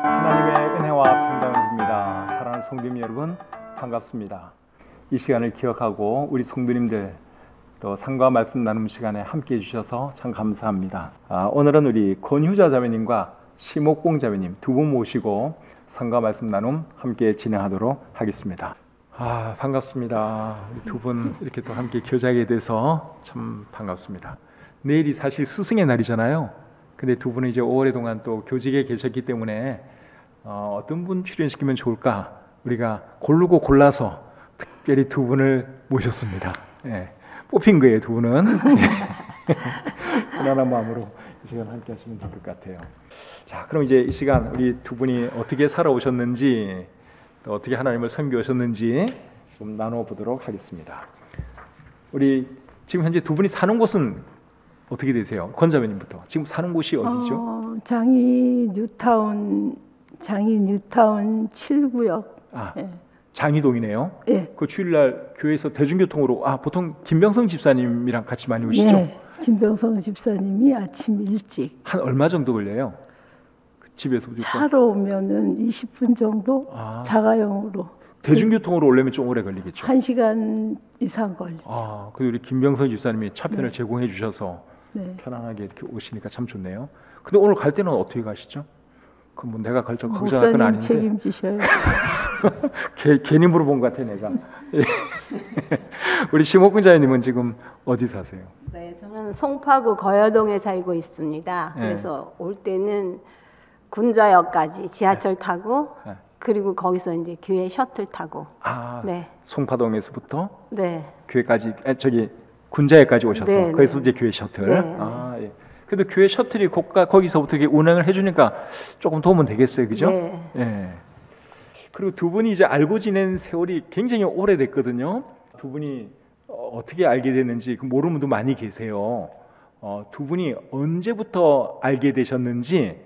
하나님의 은혜와 평강을 빕니다. 사랑하는 성도님 여러분, 반갑습니다. 이 시간을 기억하고 우리 성도님들 또 상과 말씀 나눔 시간에 함께 해주셔서 참 감사합니다. 오늘은 우리 권유자 자매님과 심옥봉 자매님 두 분 모시고 상과 말씀 나눔 함께 진행하도록 하겠습니다. 반갑습니다. 우리 두 분 이렇게 또 함께 교제하게 돼서 참 반갑습니다. 내일이 사실 스승의 날이잖아요. 근데 두 분은 이제 오랫동안 또 교직에 계셨기 때문에 어떤 분 출연시키면 좋을까 우리가 고르고 골라서 특별히 두 분을 모셨습니다. 뽑힌 거예요, 두 분은. 편안한 마음으로 이 시간 함께 하시면 될 것 같아요. 자, 그럼 이제 이 시간 우리 두 분이 어떻게 살아오셨는지 또 어떻게 하나님을 섬겨오셨는지 좀 나눠보도록 하겠습니다. 우리 지금 현재 두 분이 사는 곳은 어떻게 되세요? 권자매님부터. 지금 사는 곳이 어디죠? 장이 뉴타운 7구역. 장이동이네요. 네. 그 주일날 교회에서 대중교통으로 보통 김병성 집사님이랑 같이 많이 오시죠? 네. 김병성 집사님이 아침 일찍. 한 얼마 정도 걸려요? 그 집에서 차로 오면은 20분 정도. 자가용으로. 대중교통으로 오려면 좀 오래 걸리겠죠? 1시간 이상 걸리죠. 그리고 우리 김병성 집사님이 차편을 제공해 주셔서 편안하게 이렇게 오시니까 참 좋네요. 근데 오늘 갈 때는 어떻게 가시죠? 뭐 내가 걱정할 건 아닌데. 책임지셔요. 괜히 물어본 것 같아 내가. 우리 심옥근 자매님은 지금 어디 사세요? 네, 저는 송파구 거여동에 살고 있습니다. 그래서 올 때는 군자역까지 지하철 타고 그리고 거기서 이제 교회 셔틀 타고. 송파동에서부터 교회까지 군자역까지 오셔서 거기서 이제 교회 셔틀. 그래도 교회 셔틀이 거기서부터 이렇게 운행을 해주니까 조금 도움은 되겠어요, 그죠? 네. 그리고 두 분이 이제 알고 지낸 세월이 굉장히 오래됐거든요. 두 분이 어떻게 알게 됐는지 모르는 분도 많이 계세요. 두 분이 언제부터 알게 되셨는지.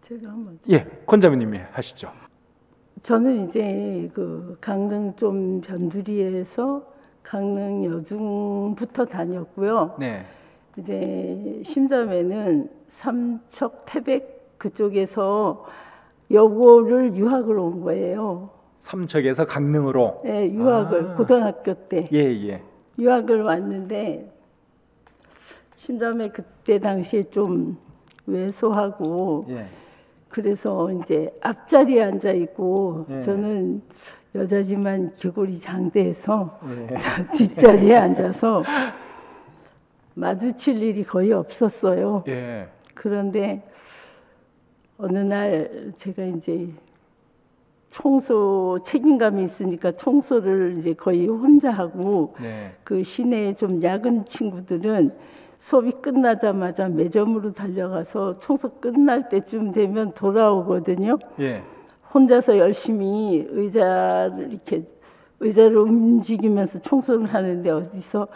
제가 한번. 권자매님이 하시죠. 저는 이제 그 강릉 좀 변두리에서 강릉 여중부터 다녔고요. 이제 심자매는 삼척 태백 그쪽에서 여고를 유학을 온 거예요. 삼척에서 강릉으로? 네, 유학을 고등학교 때 유학을 왔는데 심자매 그때 당시에 좀 왜소하고 그래서 이제 앞자리에 앉아 있고 저는 여자지만 귀골이 장대해서 뒷자리에 앉아서 마주칠 일이 거의 없었어요. 그런데 어느 날 제가 이제 청소 책임감이 있으니까 청소를 이제 거의 혼자 하고 그 시내에 좀 작은 친구들은 수업이 끝나자마자 매점으로 달려가서 청소 끝날 때쯤 되면 돌아오거든요. 혼자서 열심히 의자를 움직이면서 청소를 하는데 어디서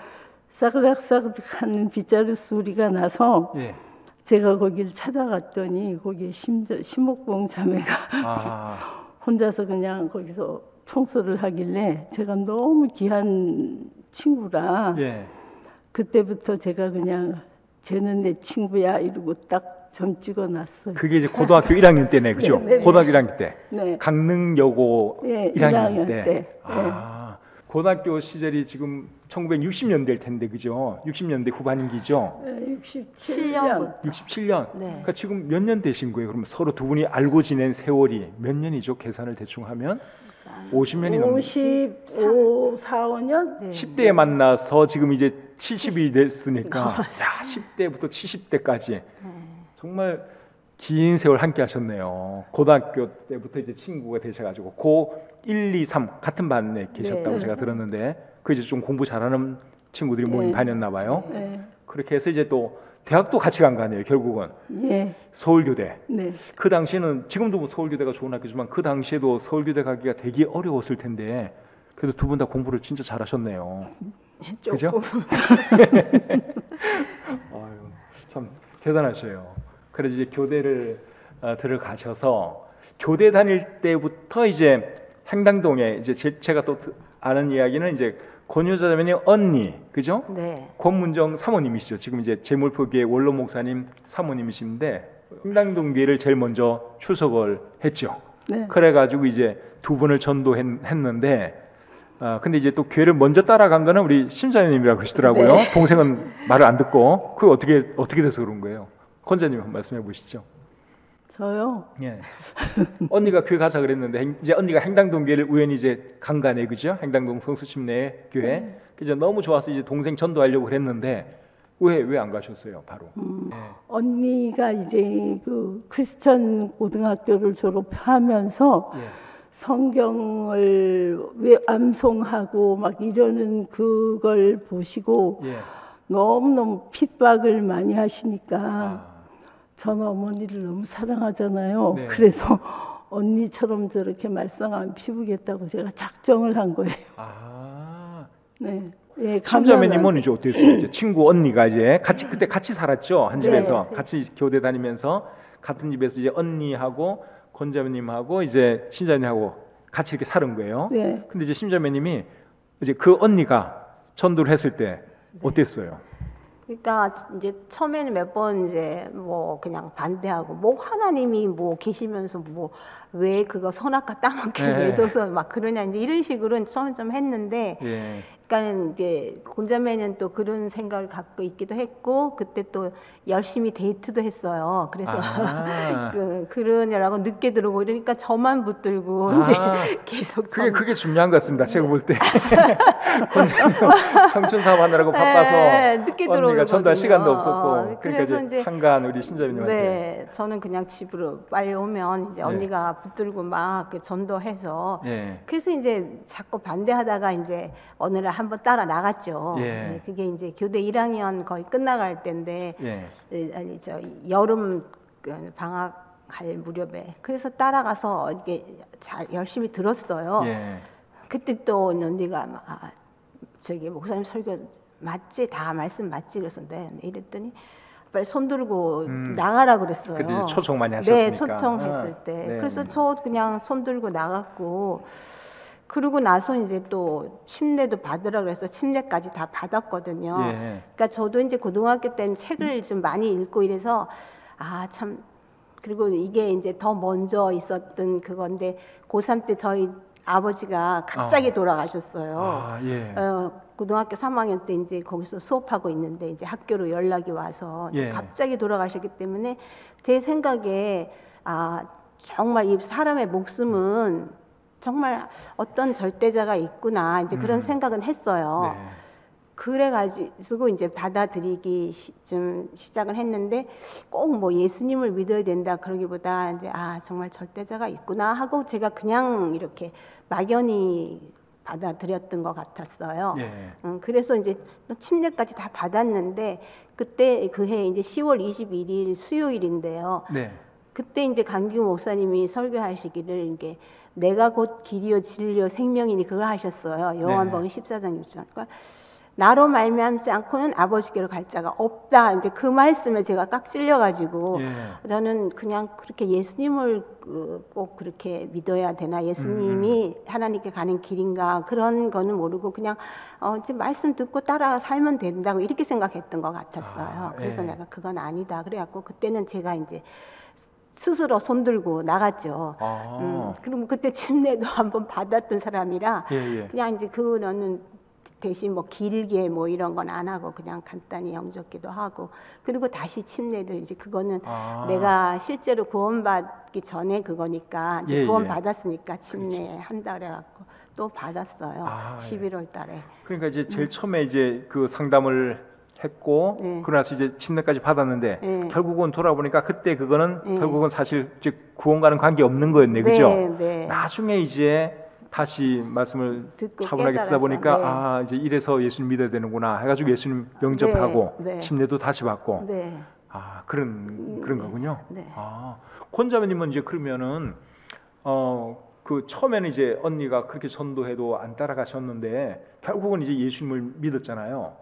싸그락싸그락 하는 빗자루 소리가 나서 제가 거기를 찾아갔더니 거기에 심옥봉 자매가 혼자서 그냥 거기서 청소를 하길래 제가 너무 귀한 친구라 그때부터 제가 그냥 쟤는 내 친구야 이러고 딱 점 찍어놨어요. 그게 이제 고등학교 1학년 때네, 그죠? 고등학교 1학년 때. 강릉여고 1학년 때. 고등학교 시절이 지금 1960년대일 텐데, 그죠? 60년대 후반기죠? 67년. 67년. 그러니까 지금 몇 년 되신 거예요? 그러면 서로 두 분이 알고 지낸 세월이 몇 년이죠? 계산을 대충 하면 50년이 넘는. 55, 4, 5년? 10대에 만나서 지금 이제 70이 됐으니까 10대부터 70대까지 정말 긴 세월 함께 하셨네요. 고등학교 때부터 이제 친구가 되셔가지고 고 1, 2, 3 같은 반에 계셨다고 제가 들었는데 그 이제 좀 공부 잘하는 친구들이 모인 반이었나 봐요. 그렇게 해서 이제 또 대학도 같이 간 거 아니에요, 결국은. 서울교대. 그 당시에는 지금도 뭐 서울교대가 좋은 학교지만 그 당시에도 서울교대 가기가 되게 어려웠을 텐데 그래도 두 분 다 공부를 진짜 잘하셨네요. 그죠? 아유, 참 대단하셔요. 그래서 이제 교대를 들어가셔서 교대 다닐 때부터 이제 행당동에 이제 제가 또 아는 이야기는 이제 권유자 자매님 언니, 그죠? 네. 권문정 사모님이시죠. 지금 이제 제물포교회 원로 목사님 사모님이신데 행당동교회를 제일 먼저 출석을 했죠. 네. 그래가지고 이제 두 분을 전도했는데, 근데 이제 또 교회를 먼저 따라간 거는 우리 심자님이라고 그러시더라고요. 네. 동생은 말을 안 듣고. 그게 어떻게 돼서 그런 거예요? 권자님 한번 말씀해 보시죠. 저요? 예. 언니가 교회 가자 그랬는데 이제 언니가 행당동교회를 우연히 이제 간간에, 그죠? 행당동 성수침내 교회. 네. 그래서 너무 좋아서 이제 동생 전도하려고 그랬는데 왜 안 가셨어요, 바로? 예. 언니가 이제 그 크리스천 고등학교를 졸업하면서 예. 성경을 왜 암송하고 막 이러는 그걸 보시고 예. 너무너무 핍박을 많이 하시니까 저는 어머니를 너무 사랑하잖아요. 네. 그래서 언니처럼 저렇게 말썽 안 피우겠다고 제가 작정을 한 거예요. 네. 예, 심자매님은 이제 어땠어요? 이제 친구 언니가 이제 그때 같이 살았죠, 한 집에서. 네. 같이 교대 다니면서 같은 집에서 이제 언니하고 권자매님하고 이제 신자매님하고 같이 이렇게 사는 거예요. 네. 근데 이제 심자매님이 이제 그 언니가 전도를 했을 때 어땠어요? 그러니까 이제 처음에는 몇 번 이제 뭐 그냥 반대하고 뭐 하나님이 뭐 계시면서 뭐 왜 그거 선악과 따먹게 내둬서 막 그러냐 이제 이런 식으로 처음에 좀 했는데, 그러니까 이제 곤자매는 또 그런 생각을 갖고 있기도 했고 그때 또 열심히 데이트도 했어요. 그래서 그러냐라고 늦게 들어오고 이러니까 저만 붙들고 이제 계속 그게 중요한 것 같습니다. 제가 볼 때 청춘 사업 하느라고 바빠서 늦게 언니가 전도할 시간도 없었고, 그러니까 그래서 이제 한간 우리 신자매님한테 네, 저는 그냥 집으로 빨리 오면 이제 언니가 붙들고 막 전도해서 그래서 이제 자꾸 반대하다가 이제 어느 날 한번 따라 나갔죠. 네, 그게 이제 교대 1학년 거의 끝나갈 때인데 아니 저 여름 방학할 무렵에 그래서 따라가서 이게 잘 열심히 들었어요. 그때 또 언니가 저기 목사님 설교 맞지? 다 말씀 맞지? 그래서 네 이랬더니 빨리 손 들고 나가라 그랬어요. 그때 초청 많이 하셨으니까. 네, 초청했을 때. 그래서 저 그냥 손 들고 나갔고, 그러고 나서 이제 또 침례도 받으라 그래서 침례까지 다 받았거든요. 그러니까 저도 이제 고등학교 때는 책을 좀 많이 읽고 이래서 참, 그리고 이게 이제 더 먼저 있었던 그건데 고3 때 저희 아버지가 갑자기 돌아가셨어요. 고등학교 3학년 때 이제 거기서 수업하고 있는데 이제 학교로 연락이 와서 이제 갑자기 돌아가셨기 때문에 제 생각에 정말 이 사람의 목숨은 정말 어떤 절대자가 있구나 이제 그런 생각은 했어요. 그래가지고 이제 받아들이기 좀 시작을 했는데 꼭 뭐 예수님을 믿어야 된다 그러기보다 이제 정말 절대자가 있구나 하고 제가 그냥 이렇게 막연히 받아들였던 것 같았어요. 그래서 이제 침례까지 다 받았는데 그때 그해 이제 10월 21일 수요일인데요. 그때 이제 강규 목사님이 설교하시기를 이게 내가 곧 길이요 진리요 생명이니 그걸 하셨어요. 요한복음 14장 6절. 그러니까 나로 말미암지 않고는 아버지께로 갈 자가 없다. 이제 그 말씀에 제가 깍 찔려가지고 저는 그냥 그렇게 예수님을 꼭 그렇게 믿어야 되나, 예수님이 하나님께 가는 길인가 그런 거는 모르고 그냥 이제 말씀 듣고 따라 살면 된다고 이렇게 생각했던 것 같았어요. 그래서 내가 그건 아니다. 그래갖고 그때는 제가 이제 스스로 손들고 나갔죠. 그리고 그때 침례도 한번 받았던 사람이라 그냥 이제 그거는 대신 뭐 길게 뭐 이런 건 안 하고 그냥 간단히 영접기도 하고 그리고 다시 침례를 이제 그거는 내가 실제로 구원받기 전에 그거니까 이제 구원 받았으니까 침례 한다 그래갖고 또 받았어요. 11월 달에. 그러니까 이제 제일 처음에 이제 그 상담을 했고 그러나서 이제 침례까지 받았는데 결국은 돌아보니까 그때 그거는 결국은 사실 이제 구원과는 관계 없는 거였네, 그죠? 나중에 이제 다시 말씀을 차분하게 듣다 보니까 이제 이래서 예수님 믿어야 되는구나 해가지고 예수님 영접하고 침례도 다시 받고 그런 거군요. 권자매님은 이제 그러면은 그 처음에는 이제 언니가 그렇게 전도해도 안 따라가셨는데 결국은 이제 예수님을 믿었잖아요.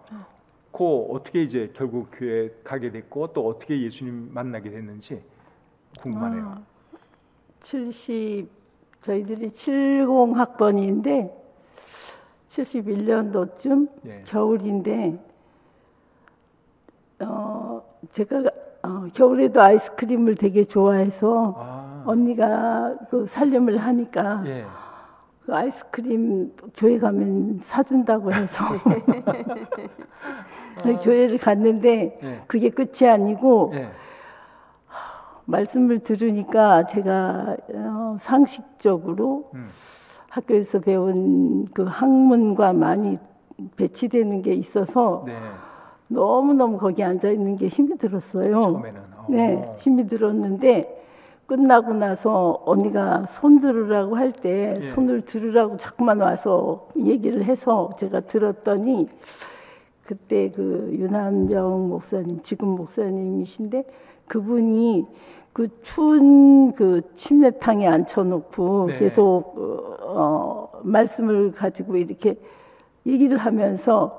그 어떻게 이제 결국 교회 가게 됐고 또 어떻게 예수님 만나게 됐는지 궁금하네요. 저희들이 70학번인데 71년도쯤 예. 겨울인데 제가 겨울에도 아이스크림을 되게 좋아해서 언니가 그 살림을 하니까 예. 그 아이스크림 교회 가면 사준다고 해서 교회를 갔는데 예. 그게 끝이 아니고 예. 말씀을 들으니까 제가 상식적으로 학교에서 배운 그 학문과 많이 배치되는 게 있어서 네. 너무너무 거기 앉아 있는 게 힘이 들었어요. 처음에는. 네, 힘이 들었는데 끝나고 나서 언니가 손 들으라고 할 때 예. 손을 들으라고 자꾸만 와서 얘기를 해서 제가 들었더니 그때 그 유남병 목사님, 지금 목사님이신데 그분이 그 추운 그 침례탕에 앉혀놓고 네. 계속 말씀을 가지고 이렇게 얘기를 하면서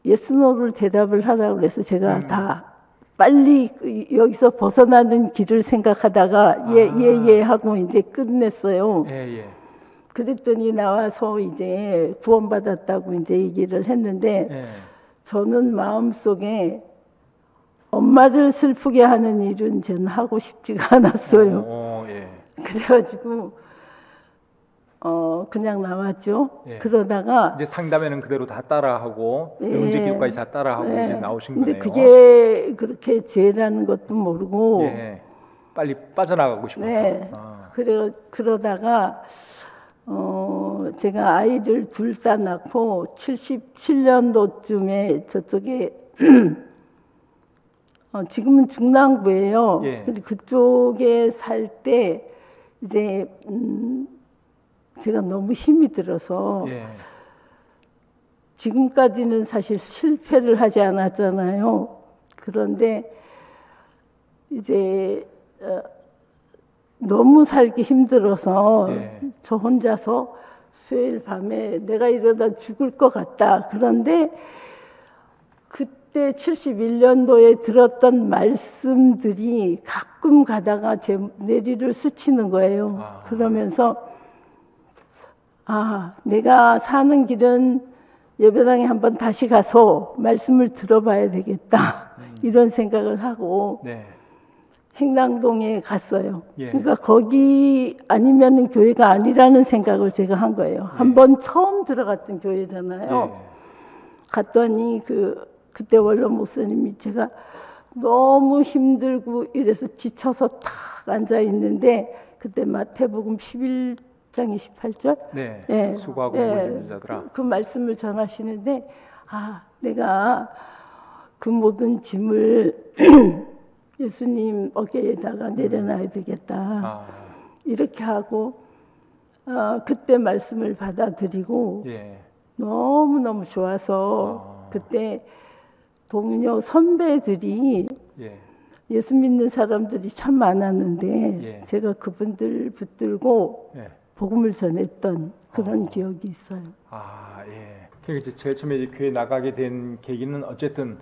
예스노를 대답을 하라고 그래서 제가 다 빨리 여기서 벗어나는 길을 생각하다가 예 하고 이제 끝냈어요. 예, 예. 그랬더니 나와서 이제 구원받았다고 이제 얘기를 했는데 예. 저는 마음속에 엄마를 슬프게 하는 일은 저는 하고 싶지가 않았어요. 예. 그래가지고 그냥 나왔죠. 예. 그러다가 이제 상담에는 그대로 다 따라하고 예. 응집교까지 다 따라하고 예. 이제 나오신 근데 거네요. 그게 그렇게 죄라는 것도 모르고 예. 빨리 빠져나가고 싶어서. 네. 그러다가 제가 아이를 둘 다 낳고 77년도쯤에 저쪽에 지금은 중랑구예요. 예. 근데 그쪽에 살 때 이제 제가 너무 힘이 들어서 예. 지금까지는 사실 실패를 하지 않았잖아요. 그런데 이제 너무 살기 힘들어서 예. 저 혼자서 수요일 밤에 내가 이러다 죽을 것 같다. 그런데 그때 71년도에 들었던 말씀들이 가끔 가다가 제 내리를 스치는 거예요. 그러면서 내가 사는 길은 예배당에 한번 다시 가서 말씀을 들어봐야 되겠다. 이런 생각을 하고 네. 행랑동에 갔어요. 예. 그러니까 거기 아니면 교회가 아니라는 생각을 제가 한 거예요. 한번 처음 들어갔던 교회잖아요. 예. 갔더니 그때 원로 목사님이 제가 너무 힘들고 이래서 지쳐서 탁 앉아 있는데 그때 마태복음 11장 28절 네. 예. 수고하고 예. 무거운 자들아. 그 말씀을 전하시는데 내가 그 모든 짐을 예수님 어깨에다가 내려놔야 되겠다. 이렇게 하고 그때 말씀을 받아들이고 예. 너무너무 좋아서 그때 동료 선배들이 예. 예수 믿는 사람들이 참 많았는데 예. 제가 그분들 붙들고 예. 복음을 전했던 그런 기억이 있어요. 예. 그러니까 이제 제일 처음에 교회 나가게 된 계기는 어쨌든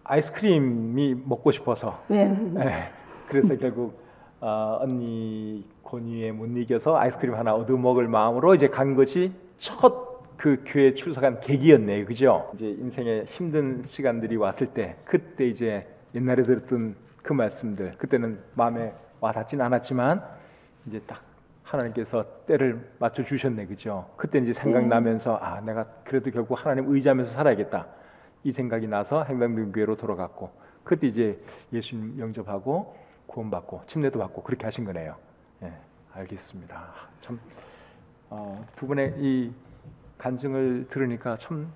아이스크림이 먹고 싶어서. 네. 네. 그래서 결국 언니 권유에 못 이겨서 아이스크림 하나 얻어 먹을 마음으로 이제 간 것이 첫 그 교회 출석한 계기였네요, 그죠? 이제 인생의 힘든 시간들이 왔을 때 그때 이제 옛날에 들었던 그 말씀들 그때는 마음에 와닿진 않았지만 이제 딱 하나님께서 때를 맞춰 주셨네, 그죠? 그때 이제 생각나면서 내가 그래도 결국 하나님 의지하면서 살아야겠다. 이 생각이 나서 행당동교회로 돌아갔고 그때 이제 예수님 영접하고 구원받고 침례도 받고 그렇게 하신 거네요. 예, 알겠습니다. 참 두 분의 이 간증을 들으니까 참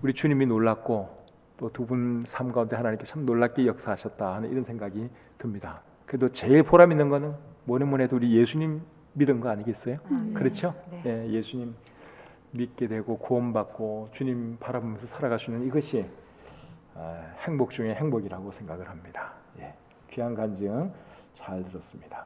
우리 주님이 놀랍고 또 두 분 삶 가운데 하나님께 참 놀랍게 역사하셨다 하는 이런 생각이 듭니다. 그래도 제일 보람 있는 거는 뭐니 해도 우리 예수님 믿은 거 아니겠어요? 그렇죠? 네. 예, 예수님 믿게 되고 구원받고 주님 바라보면서 살아가시는 이것이 행복 중에 행복이라고 생각을 합니다. 예, 귀한 간증 잘 들었습니다.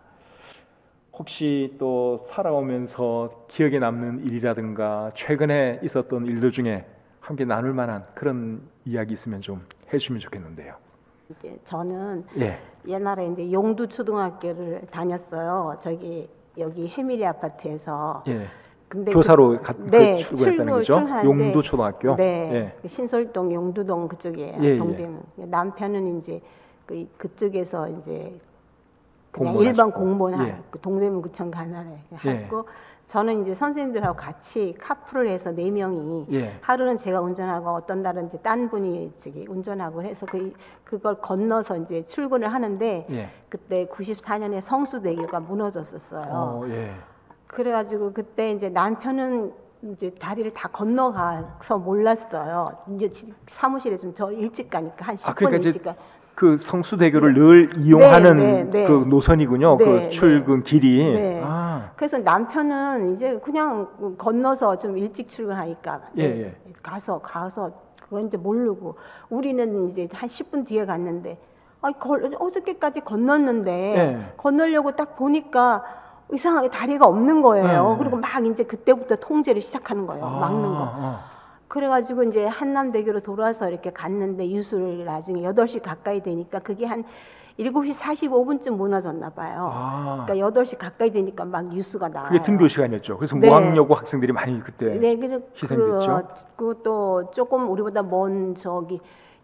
혹시 또 살아오면서 기억에 남는 일이라든가 최근에 있었던 일들 중에 함께 나눌 만한 그런 이야기 있으면 좀 해주시면 좋겠는데요. 이제 저는 옛날에 이제 용두 초등학교를 다녔어요. 여기 해밀리 아파트에서. 근데 교사로 네, 출근했다는 거죠? 용두초등학교. 네, 예. 신설동 용두동 그쪽에 동대문. 남편은 이제 그쪽에서 이제 그냥 일반 공무원 그 동대문구청 관할에 했고 저는 이제 선생님들하고 같이 카풀을 해서 4명이 하루는 제가 운전하고 어떤 날은 이제 딴 분이 운전하고 해서 그걸 건너서 이제 출근을 하는데 그때 94년에 성수대교가 무너졌었어요. 그래가지고 그때 이제 남편은 이제 다리를 다 건너가서 몰랐어요. 이제 사무실에 좀 더 일찍 가니까 한 10분 그러니까 일찍 가. 그 성수대교를 늘 이용하는 그 노선이군요. 그 출근 길이. 그래서 남편은 이제 그냥 건너서 좀 일찍 출근하니까 가서 그건 이제 모르고 우리는 이제 한 10분 뒤에 갔는데 어저께까지 건넜는데 건너려고 딱 보니까 이상하게 다리가 없는 거예요. 그리고 막 이제 그때부터 통제를 시작하는 거예요. 막는 거. 그래가지고 이제 한남대교로 돌아서 이렇게 갔는데 유수를 나중에 8시 가까이 되니까 그게 한 7시 45분쯤 무너졌나 봐요. 그러니까 8시 가까이 되니까 막 뉴스가 나와요. 그게 등교 시간이었죠. 그래서 무학여고 학생들이 많이 그때 희생됐죠. 그것도 조금 우리보다 먼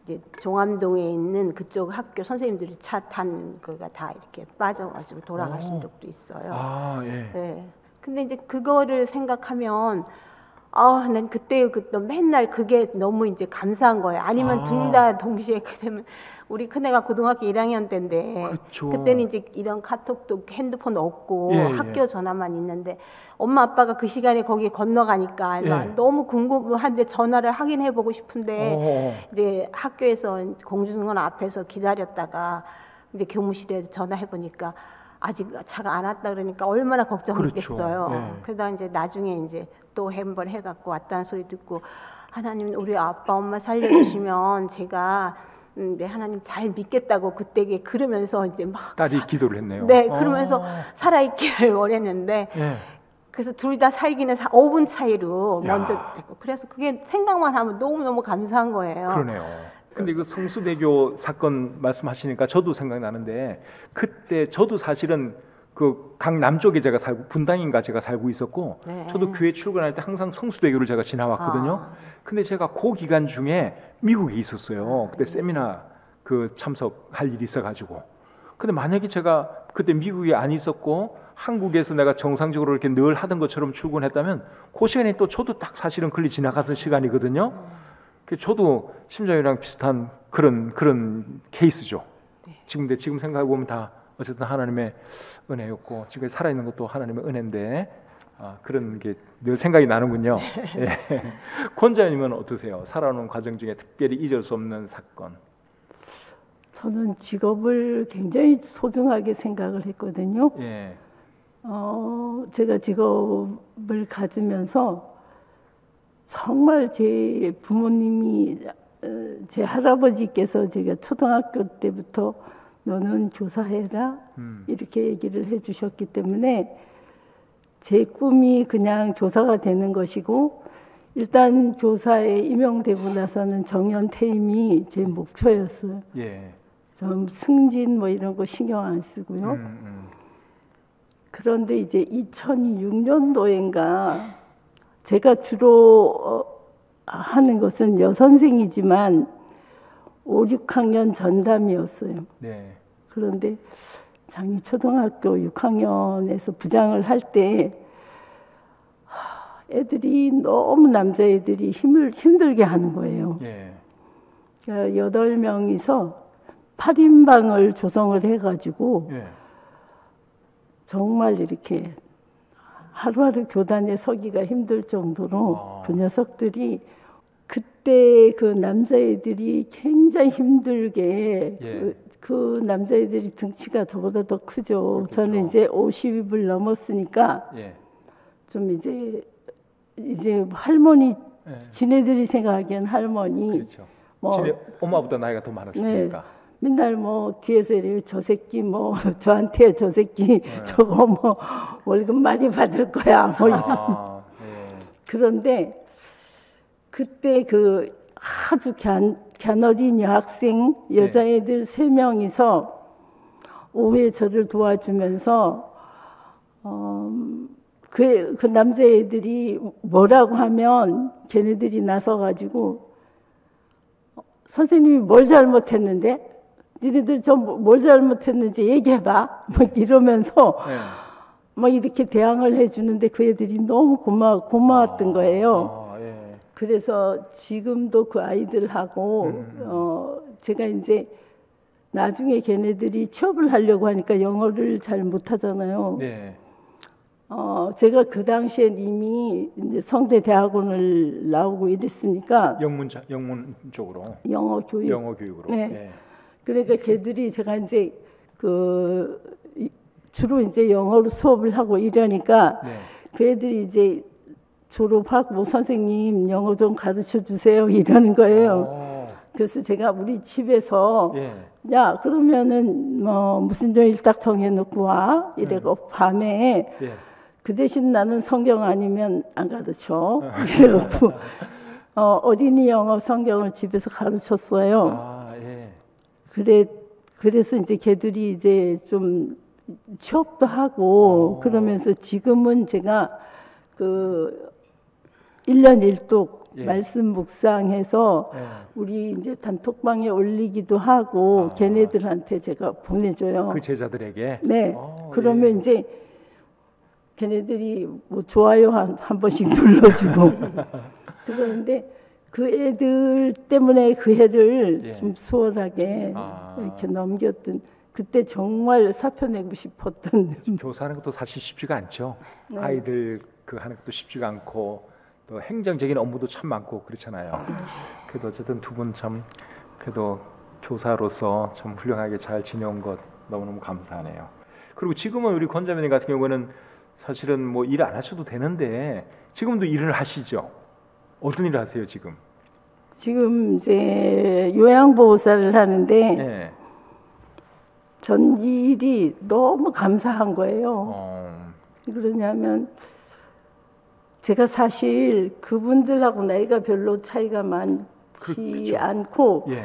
이제 종암동에 있는 그쪽 학교 선생님들이 차 탄 그가 다 이렇게 빠져가지고 돌아가신 적도 있어요. 근데 이제 그거를 생각하면 난 그때 맨날 그게 너무 이제 감사한 거예요. 아니면 둘 다 동시에 그러면 우리 큰애가 고등학교 1학년 때인데 그때는 이제 이런 카톡도 핸드폰 없고 학교 전화만 있는데 엄마 아빠가 그 시간에 거기 건너가니까 너무 궁금한데 전화를 하긴 해보고 싶은데 이제 학교에서 공중원 앞에서 기다렸다가 이제 교무실에 전화해 보니까 아직 차가 안 왔다 그러니까 얼마나 걱정했겠어요. 그러다 이제 나중에 이제 또 한번 해갖고 왔다는 소리 듣고 하나님 우리 아빠 엄마 살려주시면 제가 하나님 잘 믿겠다고 그때 그러면서 이제 막 딸이 기도를 했네요. 네, 그러면서 살아있기를 원했는데 그래서 둘 다 살기는 5분 차이로 먼저 됐고 그래서 그게 생각만 하면 너무너무 감사한 거예요. 그러네요. 근데 그 성수대교 사건 말씀하시니까 저도 생각나는데 그때 저도 사실은 그 강남 쪽에 제가 살고 분당인가 제가 살고 있었고 저도 교회 출근할 때 항상 성수대교를 제가 지나왔거든요. 근데 제가 그 기간 중에 미국에 있었어요. 그때 세미나 그 참석할 일이 있어가지고. 근데 만약에 제가 그때 미국에 안 있었고 한국에서 내가 정상적으로 이렇게 늘 하던 것처럼 출근했다면 그 시간에 또 저도 딱 사실은 걸리 지나가던 시간이거든요. 저도 심정이랑 비슷한 그런 케이스죠. 지금 생각해 보면 다 어쨌든 하나님의 은혜였고 지금 살아있는 것도 하나님의 은혜인데 그런 게 늘 생각이 나는군요. 권자님은 어떠세요? 살아오는 과정 중에 특별히 잊을 수 없는 사건. 저는 직업을 굉장히 소중하게 생각을 했거든요. 제가 직업을 가지면서 정말 제 부모님이 제 할아버지께서 제가 초등학교 때부터 너는 교사해라 이렇게 얘기를 해주셨기 때문에 제 꿈이 그냥 교사가 되는 것이고 일단 교사에 임용되고 나서는 정년퇴임이 제 목표였어요. 좀 승진 뭐 이런 거 신경 안 쓰고요. 그런데 이제 2006년도인가 제가 주로 하는 것은 여선생이지만 5, 6학년 전담이었어요. 그런데 장유초등학교 6학년에서 부장을 할 때 애들이 너무 남자애들이 힘들게 하는 거예요. 그러니까 8명이서 8인방을 조성을 해가지고 정말 이렇게 하루하루 교단에 서기가 힘들 정도로 그 녀석들이 그때 그 남자애들이 굉장히 힘들게 그 남자애들이 등치가 저보다 더 크죠. 그렇겠죠. 저는 이제 50을 넘었으니까 좀 이제 할머니 지네들이 생각하기엔 할머니 그렇죠. 엄마보다 나이가 더 많았으니까 맨날 뭐 뒤에서 이래 저 새끼 뭐 저한테 저 새끼 저거 뭐 월급 많이 받을 거야 뭐 이런 그런데 그때 그 아주 갸너린 여학생 여자애들 3명이서 오후에 저를 도와주면서 그 남자애들이 뭐라고 하면 걔네들이 나서가지고 선생님이 뭘 잘못했는데? 니네들 뭘 잘못했는지 얘기해봐. 막 이러면서 네. 막 이렇게 대항을 해주는데 그 애들이 너무 고마웠던 거예요. 예. 그래서 지금도 그 아이들하고 제가 이제 나중에 걔네들이 취업을 하려고 하니까 영어를 잘 못하잖아요. 네. 제가 그 당시엔 이미 이제 성대 대학원을 나오고 이랬으니까 영문 쪽으로 영어 교육으로. 네. 네. 그러니까 걔들이 제가 이제 주로 이제 영어로 수업을 하고 이러니까 네. 그 애들이 이제 졸업하고 선생님 영어 좀 가르쳐 주세요 이러는 거예요. 그래서 제가 우리 집에서 예. 야 그러면은 뭐 무슨 요일 딱 정해놓고 와 이래고 밤에 예. 그 대신 나는 성경 아니면 안 가르쳐 이래갖고 어린이 영어 성경을 집에서 가르쳤어요. 예. 그래서 이제 걔들이 이제 좀 취업도 하고 그러면서 지금은 제가 그 1년 1독 예. 말씀 묵상해서 우리 이제 단톡방에 올리기도 하고 걔네들한테 제가 보내줘요. 그 제자들에게? 네. 그러면 예. 이제 걔네들이 뭐 좋아요 한 번씩 눌러주고 그러는데 그 애들 때문에 그 해를 예. 좀 수월하게 이렇게 넘겼던 그때 정말 사표내고 싶었던 교사하는 것도 사실 쉽지가 않죠. 네. 아이들 그 하는 것도 쉽지가 않고 또 행정적인 업무도 참 많고 그렇잖아요. 그래도 어쨌든 두 분 참 그래도 교사로서 참 훌륭하게 잘 지내온 것 너무너무 감사하네요. 그리고 지금은 우리 권자매님 같은 경우는 사실은 뭐 일 안 하셔도 되는데 지금도 일을 하시죠? 어떤 일을 하세요 지금? 지금 이제 요양보호사를 하는데 네. 전 이 일이 너무 감사한 거예요. 그러냐면 제가 사실 그분들하고 나이가 별로 차이가 많지 그렇죠. 않고 예.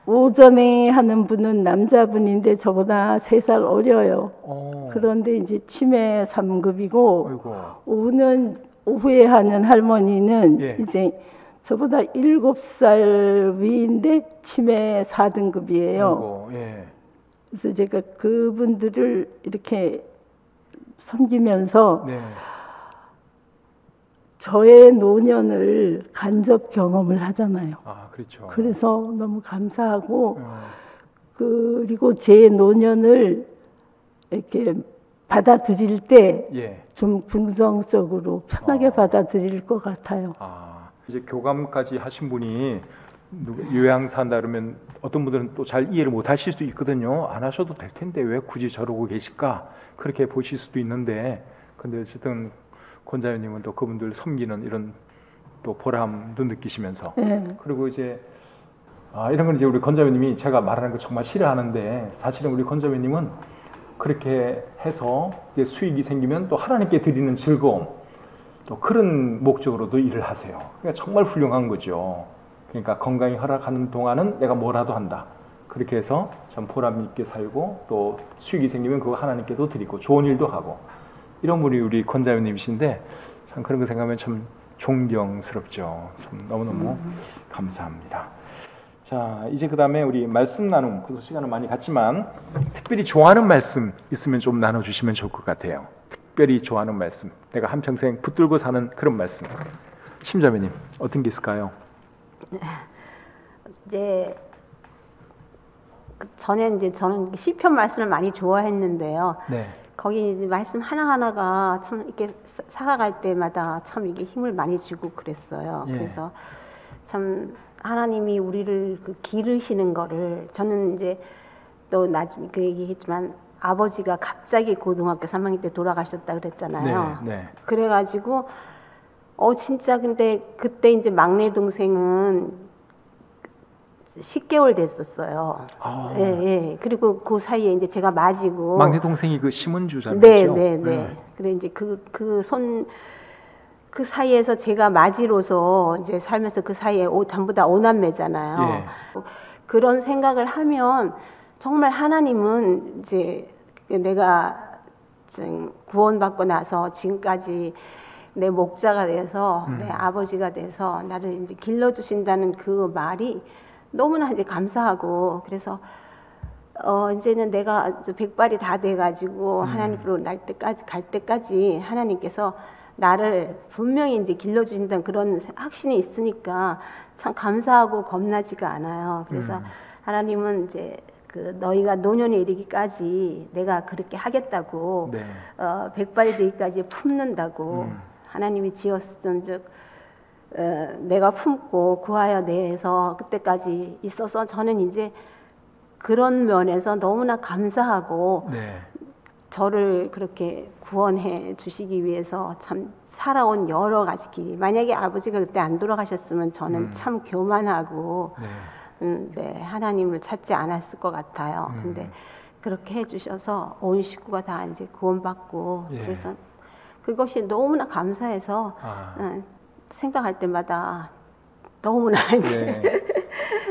오전에 하는 분은 남자분인데 저보다 3살 어려요. 그런데 이제 치매 3급이고 오후에 하는 할머니는 예. 이제 저보다 7살 위인데 치매 4등급이에요. 예. 그래서 제가 그분들을 이렇게 섬기면서 네. 저의 노년을 간접 경험을 하잖아요. 그렇죠. 그래서 너무 감사하고 그리고 제 노년을 이렇게 받아들일 때 좀 예. 긍정적으로 편하게 받아들일 것 같아요. 이제 교감까지 하신 분이 요양사 한다 그러면 어떤 분들은 또 잘 이해를 못 하실 수도 있거든요. 안 하셔도 될 텐데 왜 굳이 저러고 계실까? 그렇게 보실 수도 있는데 근데 어쨌든 권자매님은 또 그분들 섬기는 이런 또 보람도 느끼시면서 그리고 이제 이런 건 이제 우리 권자매님이 제가 말하는 거 정말 싫어하는데 사실은 우리 권자매님은 그렇게 해서 이제 수익이 생기면 또 하나님께 드리는 즐거움 또 그런 목적으로도 일을 하세요. 그러니까 정말 훌륭한 거죠. 그러니까 건강이 허락하는 동안은 내가 뭐라도 한다. 그렇게 해서 참 보람 있게 살고 또 수익이 생기면 그거 하나님께도 드리고 좋은 일도 하고 이런 분이 우리 권자매님이신데 참 그런 거 생각하면 참 존경스럽죠. 참 너무너무 감사합니다. 자, 이제 그 다음에 우리 말씀 나눔, 그래서 시간은 많이 갔지만 특별히 좋아하는 말씀 있으면 좀 나눠주시면 좋을 것 같아요. 특별히 좋아하는 말씀, 내가 한평생 붙들고 사는 그런 말씀. 심자매님, 어떤 게 있을까요? 이제 전에 이제 저는 시편 말씀을 많이 좋아했는데요. 네. 거기 이제 말씀 하나하나가 참 이렇게 살아갈 때마다 참 이게 힘을 많이 주고 그랬어요. 예. 그래서 참 하나님이 우리를 그 기르시는 거를 저는 이제 또 나중에 그 얘기했지만 아버지가 갑자기 고등학교 3학년 때 돌아가셨다 그랬잖아요. 네, 네. 그래가지고 진짜 근데 그때 이제 막내 동생은 10개월 됐었어요. 예, 예. 그리고 그 사이에 이제 제가 맞이고 막내 동생이 그 심은주 자매죠. 네. 그래 이제 그 사이에서 제가 맞이로서 이제 살면서 그 사이에 전부 다 오남매잖아요. 예. 그런 생각을 하면 정말 하나님은 이제 내가 구원받고 나서 지금까지 내 목자가 돼서 내 아버지가 돼서 나를 이제 길러주신다는 그 말이 너무나 이제 감사하고, 그래서 이제는 내가 백발이 다 돼가지고 하나님으로 갈 때까지 하나님께서 나를 분명히 이제 길러주신다는 그런 확신이 있으니까 참 감사하고 겁나지가 않아요. 그래서 하나님은 이제 그 너희가 노년에 이르기까지 내가 그렇게 하겠다고, 네. 백발이 되기까지 품는다고 하나님이 지었은즉 내가 품고 구하여 내서 그때까지 있어서 저는 이제 그런 면에서 너무나 감사하고, 네. 저를 그렇게 구원해 주시기 위해서 참 살아온 여러 가지 길, 만약에 아버지가 그때 안 돌아가셨으면 저는 참 교만하고 네, 하나님을 찾지 않았을 것 같아요. 근데 그렇게 해주셔서 온 식구가 다 이제 구원받고, 예. 그래서 그것이 너무나 감사해서 생각할 때마다 너무나 이제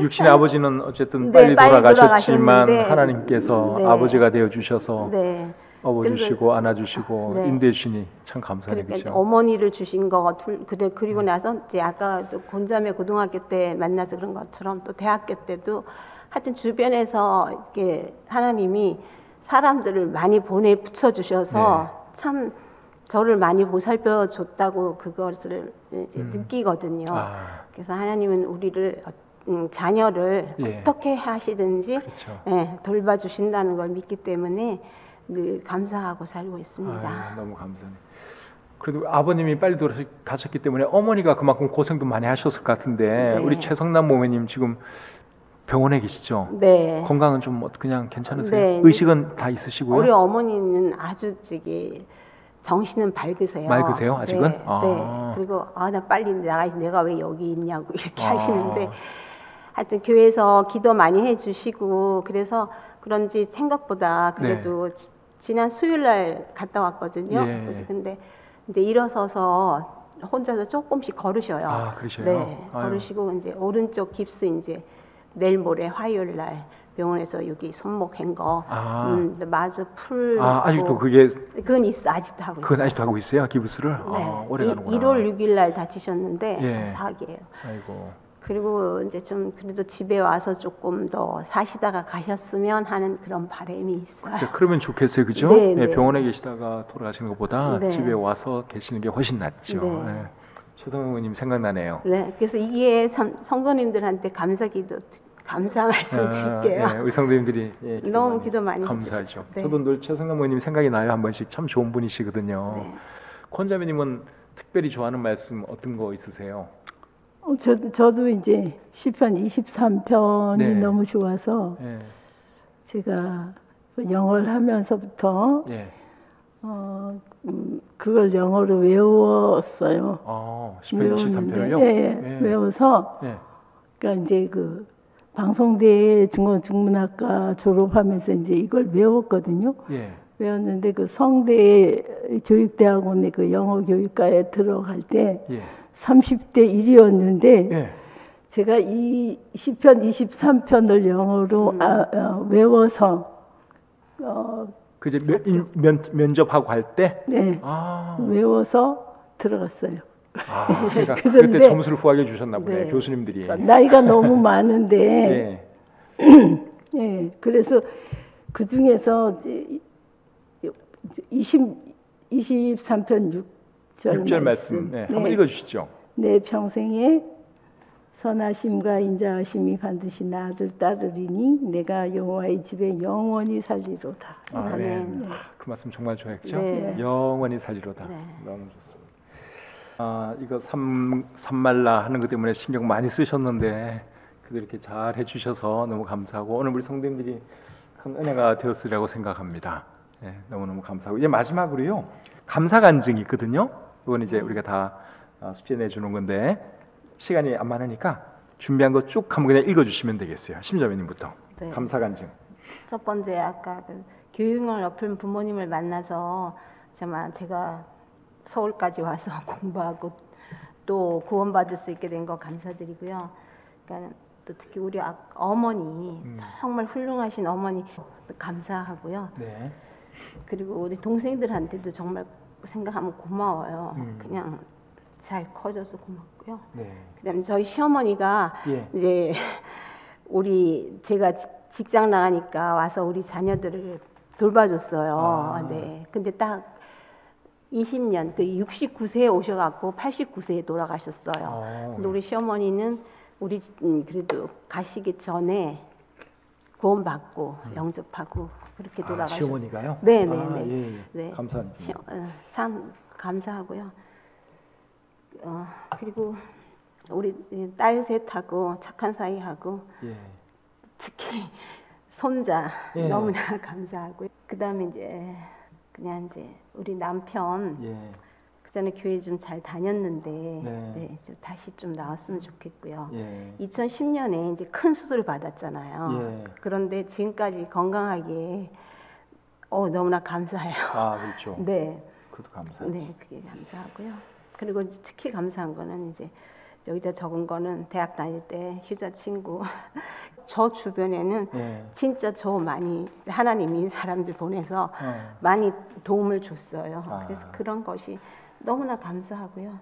육신의 아버지는 어쨌든 네, 빨리 돌아가셨지만 돌아가셨는데, 하나님께서 네. 아버지가 되어 주셔서 네. 업어주시고 안아주시고 네. 인도해 주시니 참 감사하네요. 그러니까 그렇죠? 어머니를 주신 거 그리고 나서 이제 아까 또 곤자매 고등학교 때 만나서 그런 것처럼 또 대학교 때도 하여튼 주변에서 이렇게 하나님이 사람들을 많이 붙여 주셔서 참 저를 많이 보살펴 줬다고 그것을 이제 느끼거든요. 그래서 하나님은 우리를 자녀를 어떻게 하시든지 그렇죠. 돌봐주신다는 걸 믿기 때문에 늘 감사하고 살고 있습니다. 아유, 너무 감사해요. 그래도 아버님이 빨리 돌아가셨기 때문에 어머니가 그만큼 고생도 많이 하셨을 것 같은데 네. 우리 최성남 모모님 지금 병원에 계시죠? 네. 건강은 좀 그냥 괜찮으세요? 네. 의식은 다 있으시고요? 우리 어머니는 아주 정신은 밝으세요. 맑으세요, 아직은? 네. 네. 그리고 나 빨리 나가서 내가 왜 여기 있냐고 이렇게 하시는데, 하여튼 교회에서 기도 많이 해주시고 그래서 그런지 생각보다 그래도 지난 수요일 날 갔다 왔거든요. 그래서 근데 일어서서 혼자서 조금씩 걸으셔요. 그러셔요? 네, 걸으시고 이제 오른쪽 깁스 이제 내일 모레 화요일 날 병원에서 여기 손목 한 거 마저 풀고. 아직도 그게 그건 있어, 아직도 하고 있어요. 그건 아직도 하고 있어요, 기부스를? 네. 오래 가는구나. 1월 6일 날 다치셨는데 4기예요. 아이고. 그리고 이제 좀 그래도 집에 와서 조금 더 사시다가 가셨으면 하는 그런 바람이 있어요. 글쎄, 그러면 좋겠어요, 그죠? 네, 네. 병원에 계시다가 돌아가시는 것보다 네. 집에 와서 계시는 게 훨씬 낫죠. 네. 최성남 의원님 생각나네요. 네, 그래서 이게 성도님들한테 감사 말씀 드릴게요. 우리 성도님들이 너무 기도 많이 감사하죠. 네. 저도 늘 최성남 의원님 생각이 나요. 한 번씩 참 좋은 분이시거든요. 네. 권자매님은 특별히 좋아하는 말씀 어떤 거 있으세요? 저도 이제 시편 23편이 네. 너무 좋아서 제가 영어를 하면서부터 그걸 영어로 외웠어요. 시편 23편을요? 외워서 그러니까 이제 그 방송대 중고중문학과 졸업하면서 이제 이걸 외웠거든요. 외웠는데 그 성대 교육대학원의 그 영어 교육과에 들어갈 때 30대 1위였는데 제가 이 시편 23편을 영어로 외워서 그제 면접하고 할 때 외워서 들어갔어요. 그러니까 그때 점수를 후하게 주셨나 보네. 네. 교수님들이. 나이가 너무 많은데 그래서 그 중에서 23편 6절 말씀. 한번 읽어주시죠. 내 평생에 선하심과 인자하심이 반드시 나를 따르리니 내가 여호와의 집에 영원히 살리로다. 그 말씀 정말 좋아했죠. 네. 영원히 살리로다. 너무 좋습니다. 이거 산말라 하는 것 때문에 신경 많이 쓰셨는데 그래도 이렇게 잘 해주셔서 너무 감사하고 오늘 우리 성도님들이 큰 은혜가 되었으리라고 생각합니다. 너무너무 감사하고 이제 마지막으로요 감사 간증이 있거든요. 이건 이제 우리가 다 숙제 내주는 건데 시간이 안 많으니까 준비한 거 쭉 한번 그냥 읽어주시면 되겠어요. 심자매님부터 감사 간증. 첫 번째 아까 그 교육을 엎은 부모님을 만나서 정말 제가 서울까지 와서 공부하고 또 구원받을 수 있게 된 거 감사드리고요. 그러니까 또 특히 우리 어머니 정말 훌륭하신 어머니 감사하고요. 그리고 우리 동생들한테도 정말 생각하면 고마워요. 그냥 잘 커져서 고맙고요. 네. 그다음에 저희 시어머니가 예. 이제 제가 직장 나가니까 와서 우리 자녀들을 돌봐줬어요. 네. 근데 딱 20년, 69세에 오셔갖고 89세에 돌아가셨어요. 근데 우리 시어머니는 그래도 가시기 전에 구원받고 영접하고 그렇게 돌아가셨어요. 시어머니가요? 네네네. 예, 예. 네. 감사합니다. 참 감사하고요. 그리고 우리 딸 셋하고 착한 사이하고 예. 특히 손자 예. 너무나 감사하고요. 그다음에 이제 우리 남편 예. 그전에 교회 좀 잘 다녔는데 네, 이제 다시 좀 나왔으면 좋겠고요. 예. 2010년에 이제 큰 수술 받았잖아요. 예. 그런데 지금까지 건강하게 너무나 감사해요. 그렇죠. 네. 그것도 감사하죠. 네, 그게 감사하고요. 그리고 특히 감사한 거는 이제 여기다 적은 거는 대학 다닐 때 휴자 친구. 저 주변에는 진짜 많이 하나님이 사람들 보내서 많이 도움을 줬어요. 그래서 그런 것이 너무나 감사하고요.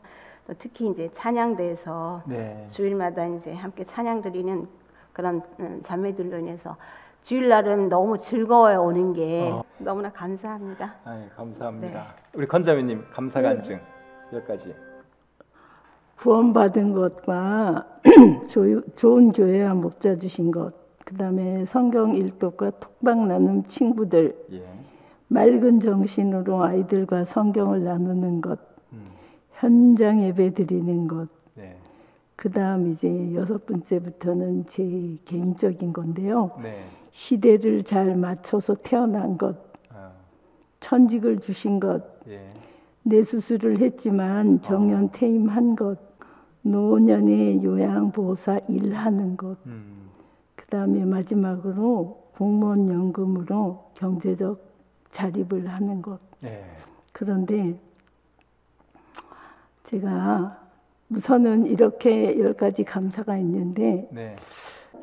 또 특히 이제 찬양대에서 주일마다 이제 함께 찬양 드리는 그런 자매들로 인해서 주일날은 너무 즐거워요 오는 게 너무나 감사합니다. 감사합니다. 네. 우리 건자매님 감사 간증 몇 가지. 구원받은 것과 좋은 교회와 목자 주신 것, 그 다음에 성경 일독과 톡방 나눔 친구들, 맑은 정신으로 아이들과 성경을 나누는 것, 현장 예배 드리는 것, 그 다음 이제 6번째부터는 제 개인적인 건데요. 시대를 잘 맞춰서 태어난 것, 천직을 주신 것, 뇌수술을 했지만 정년 퇴임한 것, 노년의 요양보호사 일하는 것, 그 다음에 마지막으로 공무원 연금으로 경제적 자립을 하는 것. 그런데 제가 우선은 이렇게 10가지 감사가 있는데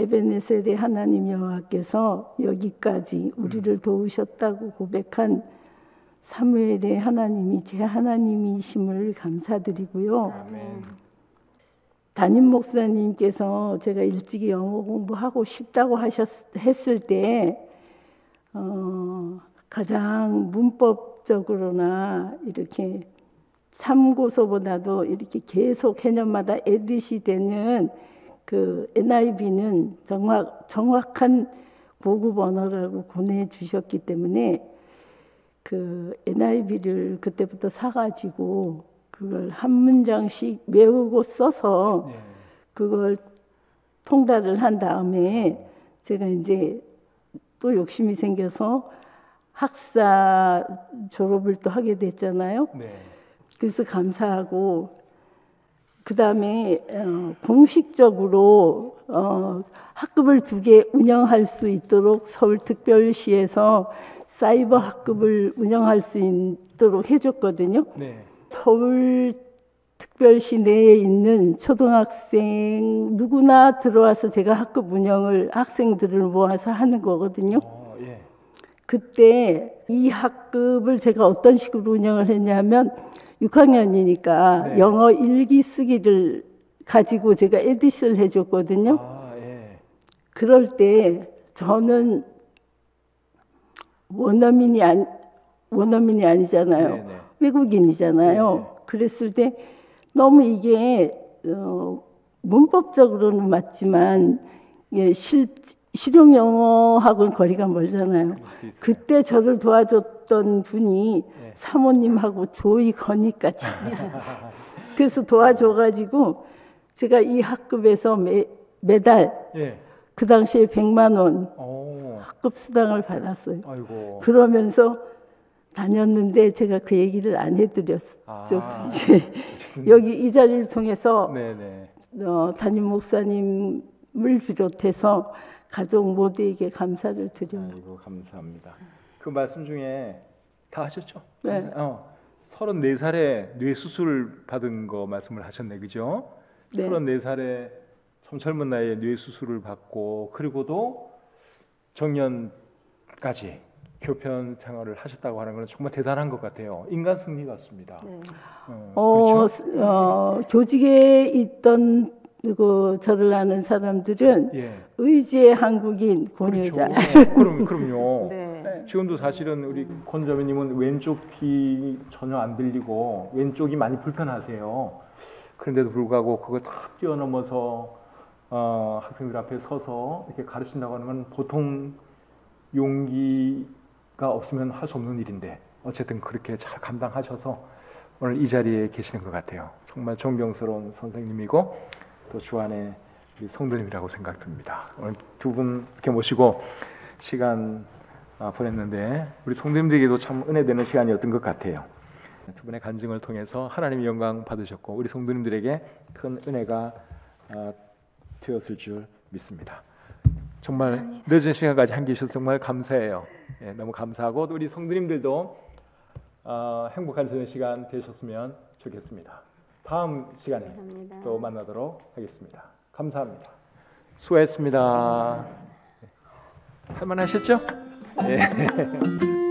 에베네셀의 하나님 여호와께서 여기까지 우리를 도우셨다고 고백한 사무엘의 하나님이 제 하나님이심을 감사드리고요. 아멘. 담임 목사님께서 제가 일찍이 영어 공부하고 싶다고 했을 때 가장 문법적으로나 이렇게 참고서보다도 이렇게 계속 개념마다 에딧이 되는 그 NIV는 정확한 고급 언어라고 보내주셨기 때문에 그 NIV를 그때부터 사가지고 그걸 한 문장씩 외우고 써서 그걸 통달을 한 다음에 제가 이제 또 욕심이 생겨서 학사 졸업을 또 하게 됐잖아요. 그래서 감사하고 그 다음에 공식적으로 학급을 2개 운영할 수 있도록 서울특별시에서 사이버 학급을 운영할 수 있도록 해줬거든요. 서울특별시 내에 있는 초등학생 누구나 들어와서 제가 학급 운영을 학생들을 모아서 하는 거거든요. 그때 이 학급을 제가 어떤 식으로 운영을 했냐면 6학년이니까 영어 일기 쓰기를 가지고 제가 에디션을 해줬거든요. 그럴 때 저는 원어민이 아니잖아요. 외국인이잖아요. 그랬을 때 너무 이게 문법적으로는 맞지만 실용 영어하고는 거리가 멀잖아요. 그때 저를 도와줬던 분이 사모님하고 조이 건이까지. 그래서 도와줘가지고 제가 이 학급에서 매달 그 당시에 100만 원 학급 수당을 받았어요. 그러면서 다녔는데 제가 그 얘기를 안 해드렸죠. 여기 이 자리를 통해서 담임 목사님을 비롯해서 가족 모두에게 감사를 드려요. 감사합니다. 그 말씀 중에 다 하셨죠? 34살에 뇌수술 받은 거 말씀을 하셨네, 그죠? 34살에 참 젊은 나이에 뇌수술을 받고 그리고도 정년까지 교편 생활을 하셨다고 하는 건 정말 대단한 것 같아요. 인간 승리 같습니다. 네. 그렇죠? 교직에 있던 그 저를 아는 사람들은 의지의 한국인 권여자. 그렇죠. 그럼요. 네. 지금도 사실은 우리 권자매님은 왼쪽 귀 전혀 안 들리고 왼쪽이 많이 불편하세요. 그런데도 불구하고 그거 다 뛰어넘어서 학생들 앞에 서서 이렇게 가르친다고 하는 건 보통 용기가 없으면 할 수 없는 일인데 어쨌든 그렇게 잘 감당하셔서 오늘 이 자리에 계시는 것 같아요. 정말 존경스러운 선생님이고 또 주안의 우리 성도님이라고 생각됩니다. 오늘 두 분 이렇게 모시고 시간 보냈는데 우리 성도님들에게도 참 은혜되는 시간이었던 것 같아요. 두 분의 간증을 통해서 하나님의 영광 받으셨고 우리 성도님들에게 큰 은혜가 되었을 줄 믿습니다. 정말 감사합니다. 늦은 시간까지 함께 해주셔서 정말 감사해요. 너무 감사하고 우리 성도님들도 행복한 저녁 시간 되셨으면 좋겠습니다. 다음 시간에 감사합니다. 또 만나도록 하겠습니다. 감사합니다. 수고했습니다. 할만하셨죠? 예.